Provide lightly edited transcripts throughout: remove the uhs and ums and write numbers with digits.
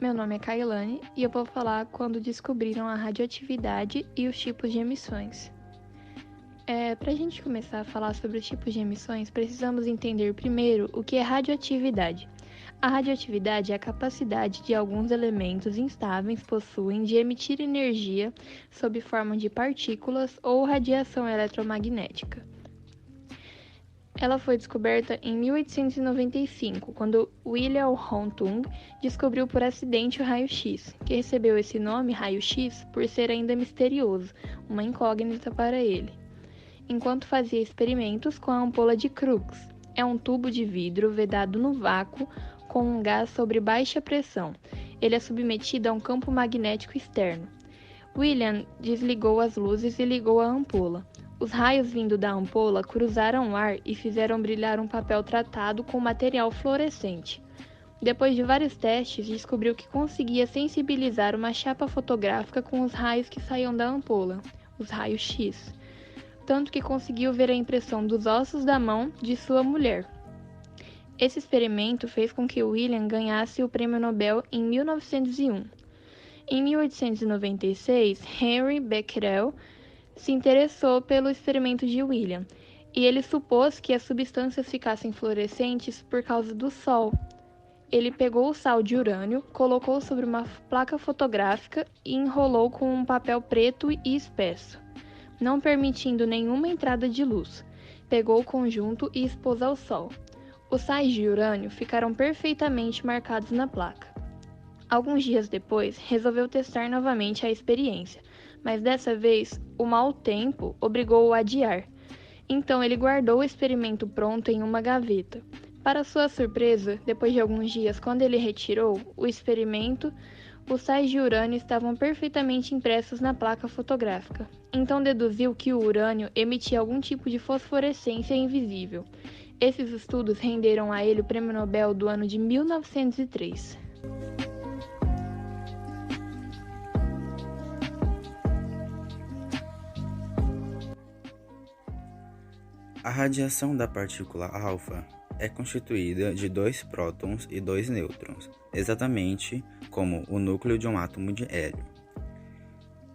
Meu nome é Kailane e eu vou falar quando descobriram a radioatividade e os tipos de emissões. Para a gente começar a falar sobre os tipos de emissões, precisamos entender primeiro o que é radioatividade. A radioatividade é a capacidade de alguns elementos instáveis possuem de emitir energia sob forma de partículas ou radiação eletromagnética. Ela foi descoberta em 1895, quando William Hontung descobriu por acidente o raio-x, que recebeu esse nome, raio-x, por ser ainda misterioso, uma incógnita para ele, enquanto fazia experimentos com a ampola de Crookes. É um tubo de vidro vedado no vácuo com um gás sobre baixa pressão. Ele é submetido a um campo magnético externo. William desligou as luzes e ligou a ampola. Os raios vindo da ampola cruzaram o ar e fizeram brilhar um papel tratado com material fluorescente. Depois de vários testes, descobriu que conseguia sensibilizar uma chapa fotográfica com os raios que saíam da ampola, os raios X, tanto que conseguiu ver a impressão dos ossos da mão de sua mulher. Esse experimento fez com que William ganhasse o Prêmio Nobel em 1901. Em 1896, Henry Becquerel se interessou pelo experimento de William, e ele supôs que as substâncias ficassem fluorescentes por causa do Sol. Ele pegou o sal de urânio, colocou sobre uma placa fotográfica e enrolou com um papel preto e espesso, não permitindo nenhuma entrada de luz. Pegou o conjunto e expôs ao Sol. Os sais de urânio ficaram perfeitamente marcados na placa. Alguns dias depois, resolveu testar novamente a experiência, mas dessa vez o mau tempo obrigou-o a adiar. Então ele guardou o experimento pronto em uma gaveta. Para sua surpresa, depois de alguns dias, quando ele retirou o experimento, os sais de urânio estavam perfeitamente impressos na placa fotográfica. Então deduziu que o urânio emitia algum tipo de fosforescência invisível. Esses estudos renderam a ele o Prêmio Nobel do ano de 1903. A radiação da partícula alfa é constituída de 2 prótons e 2 nêutrons, exatamente como o núcleo de um átomo de hélio.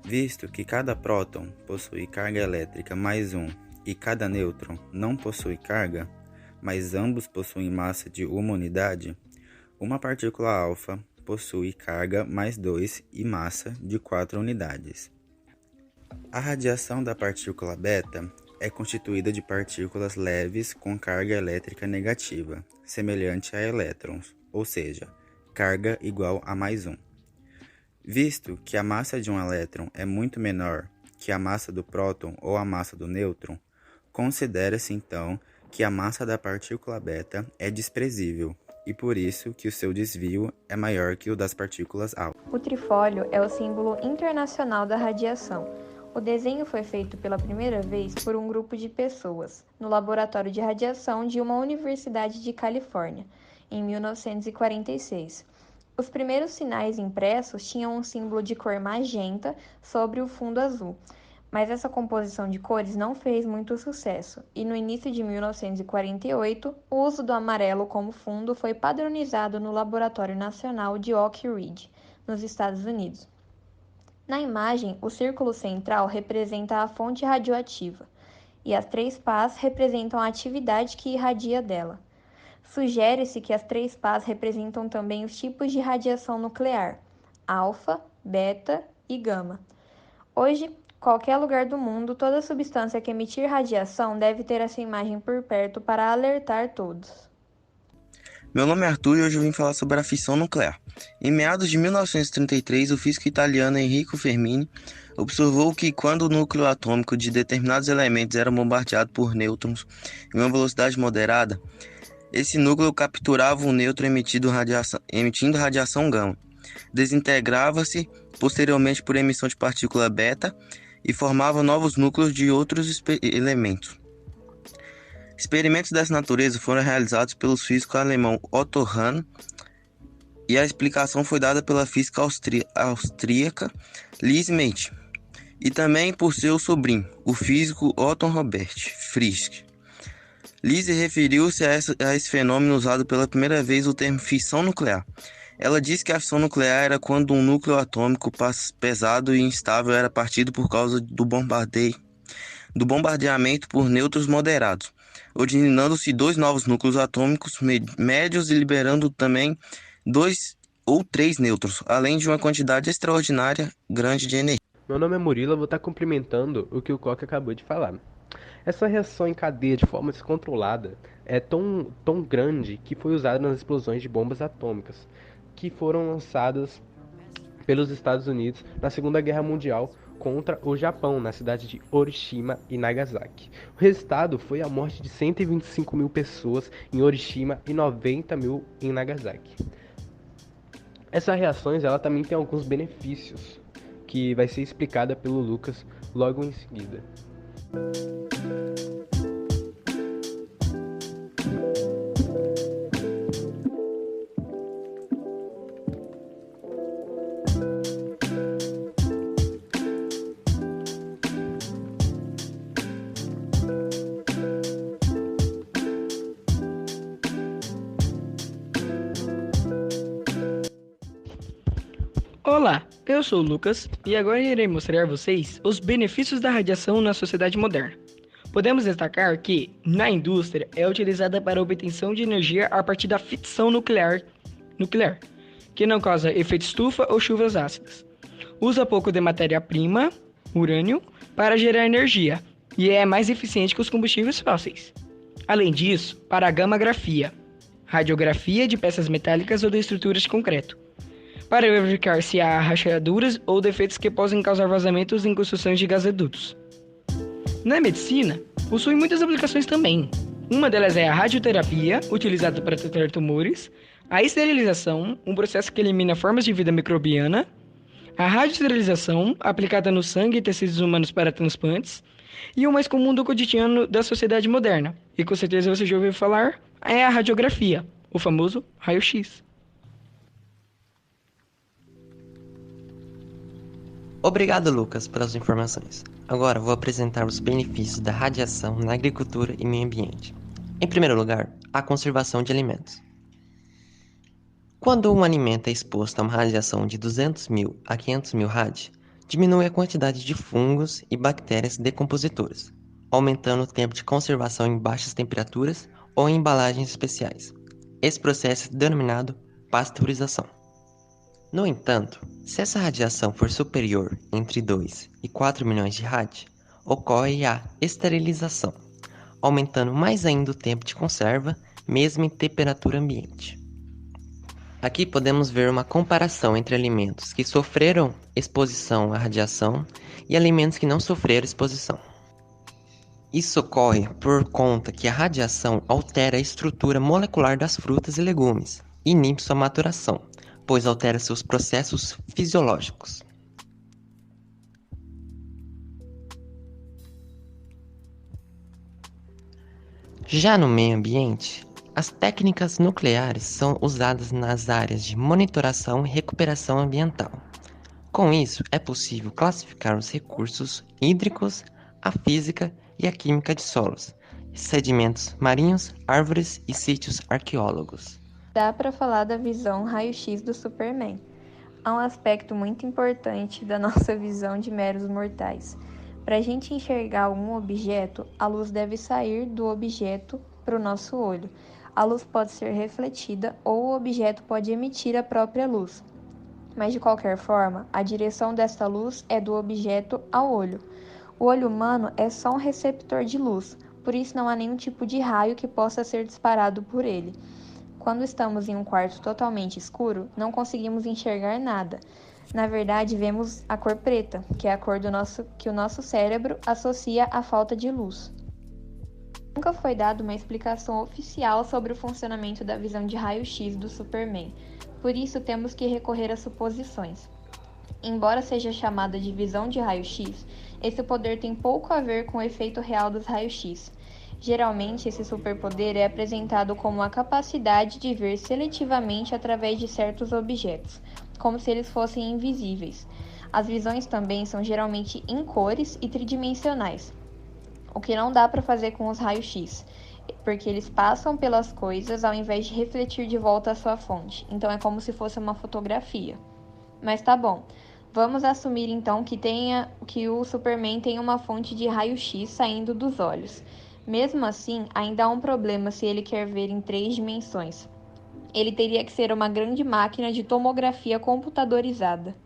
Visto que cada próton possui carga elétrica mais 1 e cada nêutron não possui carga, mas ambos possuem massa de uma unidade, uma partícula alfa possui carga mais 2 e massa de 4 unidades. A radiação da partícula beta é constituída de partículas leves com carga elétrica negativa, semelhante a elétrons, ou seja, carga igual a mais 1. Visto que a massa de um elétron é muito menor que a massa do próton ou a massa do nêutron, considera-se então que a massa da partícula beta é desprezível, e por isso que o seu desvio é maior que o das partículas alfa. O trifólio é o símbolo internacional da radiação. O desenho foi feito pela primeira vez por um grupo de pessoas, no Laboratório de Radiação de uma universidade de Califórnia, em 1946. Os primeiros sinais impressos tinham um símbolo de cor magenta sobre o fundo azul, mas essa composição de cores não fez muito sucesso, e no início de 1948, o uso do amarelo como fundo foi padronizado no Laboratório Nacional de Oak Ridge, nos Estados Unidos. Na imagem, o círculo central representa a fonte radioativa, e as 3 pás representam a atividade que irradia dela. Sugere-se que as 3 pás representam também os tipos de radiação nuclear, alfa, beta e gama. Hoje, qualquer lugar do mundo, toda substância que emitir radiação deve ter essa imagem por perto para alertar todos. Meu nome é Arthur e hoje eu vim falar sobre a fissão nuclear. Em meados de 1933, o físico italiano Enrico Fermi observou que quando o núcleo atômico de determinados elementos era bombardeado por nêutrons em uma velocidade moderada, esse núcleo capturava um nêutron emitindo radiação gama, desintegrava-se posteriormente por emissão de partícula beta e formava novos núcleos de outros elementos. Experimentos dessa natureza foram realizados pelo físico alemão Otto Hahn e a explicação foi dada pela física austríaca Lise Meitner e também por seu sobrinho, o físico Otto Robert Frisch. Lise referiu-se a esse fenômeno usado pela primeira vez o termo fissão nuclear. Ela diz que a fissão nuclear era quando um núcleo atômico pesado e instável era partido por causa do bombardeamento por nêutrons moderados, originando-se dois novos núcleos atômicos médios e liberando também dois ou três nêutrons, além de uma quantidade extraordinária grande de energia. Meu nome é Murilo, eu vou estar complementando o que o Koch acabou de falar. Essa reação em cadeia de forma descontrolada é tão grande que foi usada nas explosões de bombas atômicas, que foram lançadas pelos Estados Unidos na Segunda Guerra Mundial contra o Japão, na cidade de Hiroshima e Nagasaki. O resultado foi a morte de 125 mil pessoas em Hiroshima e 90 mil em Nagasaki. Essas reações ela também tem alguns benefícios, que vai ser explicada pelo Lucas logo em seguida. Olá, eu sou o Lucas e agora irei mostrar a vocês os benefícios da radiação na sociedade moderna. Podemos destacar que, na indústria, é utilizada para a obtenção de energia a partir da fissão nuclear, que não causa efeito estufa ou chuvas ácidas. Usa pouco de matéria-prima, urânio, para gerar energia e é mais eficiente que os combustíveis fósseis. Além disso, para a gammagrafia, radiografia de peças metálicas ou de estruturas de concreto, para verificar se há rachaduras ou defeitos que possam causar vazamentos em construções de gasodutos. Na medicina, possui muitas aplicações também. Uma delas é a radioterapia, utilizada para tratar tumores, a esterilização, um processo que elimina formas de vida microbiana, a radioesterilização, aplicada no sangue e tecidos humanos para transplantes, e o mais comum do cotidiano da sociedade moderna, e com certeza você já ouviu falar, é a radiografia, o famoso raio-x. Obrigado, Lucas, pelas informações. Agora vou apresentar os benefícios da radiação na agricultura e meio ambiente. Em primeiro lugar, a conservação de alimentos. Quando um alimento é exposto a uma radiação de 200.000 a 500.000 rad, diminui a quantidade de fungos e bactérias decompositoras, aumentando o tempo de conservação em baixas temperaturas ou em embalagens especiais. Esse processo é denominado pasteurização. No entanto, se essa radiação for superior entre 2 e 4 milhões de rad, ocorre a esterilização, aumentando mais ainda o tempo de conserva, mesmo em temperatura ambiente. Aqui podemos ver uma comparação entre alimentos que sofreram exposição à radiação e alimentos que não sofreram exposição. Isso ocorre por conta que a radiação altera a estrutura molecular das frutas e legumes e inibe sua maturação, pois altera seus processos fisiológicos. Já no meio ambiente, as técnicas nucleares são usadas nas áreas de monitoração e recuperação ambiental. Com isso, é possível classificar os recursos hídricos, a física e a química de solos, sedimentos marinhos, árvores e sítios arqueólogos. Dá para falar da visão raio-x do Superman. Há um aspecto muito importante da nossa visão de meros mortais. Para a gente enxergar algum objeto, a luz deve sair do objeto para o nosso olho. A luz pode ser refletida ou o objeto pode emitir a própria luz. Mas de qualquer forma, a direção dessa luz é do objeto ao olho. O olho humano é só um receptor de luz, por isso não há nenhum tipo de raio que possa ser disparado por ele. Quando estamos em um quarto totalmente escuro, não conseguimos enxergar nada. Na verdade, vemos a cor preta, que é a cor que o nosso cérebro associa à falta de luz. Nunca foi dada uma explicação oficial sobre o funcionamento da visão de raio-x do Superman, por isso temos que recorrer a suposições. Embora seja chamada de visão de raio-x, esse poder tem pouco a ver com o efeito real dos raios-x. Geralmente, esse superpoder é apresentado como a capacidade de ver seletivamente através de certos objetos, como se eles fossem invisíveis. As visões também são geralmente em cores e tridimensionais, o que não dá para fazer com os raios-x. porque eles passam pelas coisas ao invés de refletir de volta à sua fonte. Então é como se fosse uma fotografia. Mas tá bom. Vamos assumir então que o Superman tem uma fonte de raio-x saindo dos olhos. Mesmo assim, ainda há um problema se ele quer ver em 3 dimensões. Ele teria que ser uma grande máquina de tomografia computadorizada.